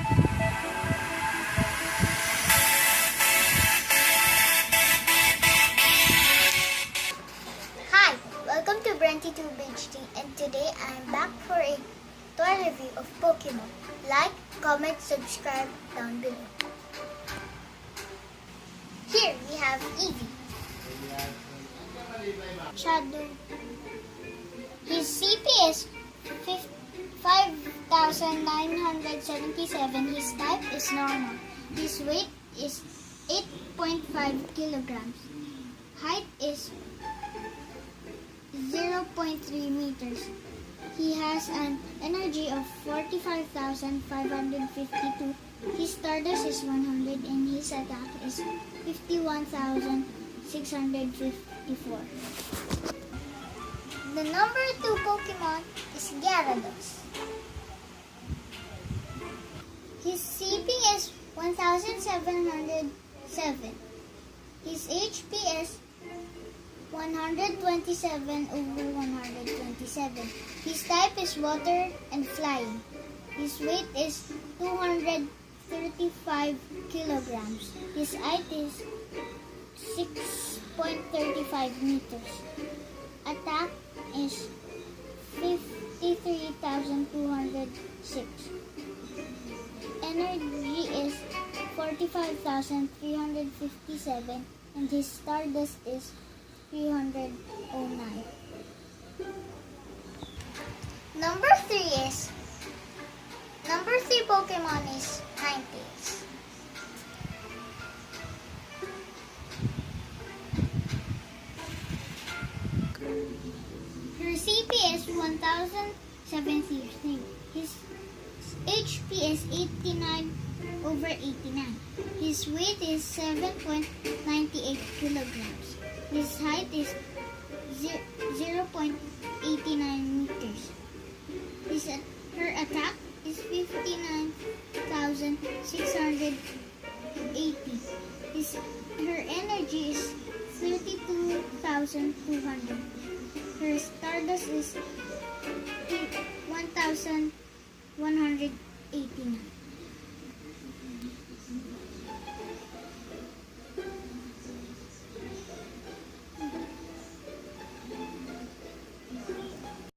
Hi, welcome to BrenTube HD, and today I am back for a toy review of Pokemon. Like, comment, subscribe down below. Here we have Eevee. Shadow. His CP is 5,977. His type is normal. His weight is 8.5 kilograms. Height is 0.3 meters. He has an energy of 45,552. His Stardust is 100 and his attack is 51,654. The number 2 Pokemon is Gyarados. His CP is 1,707. His HP is 127 over 127. His type is water and flying. His weight is 235 kilograms. His height is 6.35 meters. Attack is 53,206. Energy is 45,357 and his Stardust is 309. Number 3 Pokemon is Ninetales. Her CP is 1,073. His HP is 89 over 89. His weight is 7.98 kilograms. His height is 0.89 meters. Her attack is 59,680. Her energy is 32,200. Her Stardust is 1,189.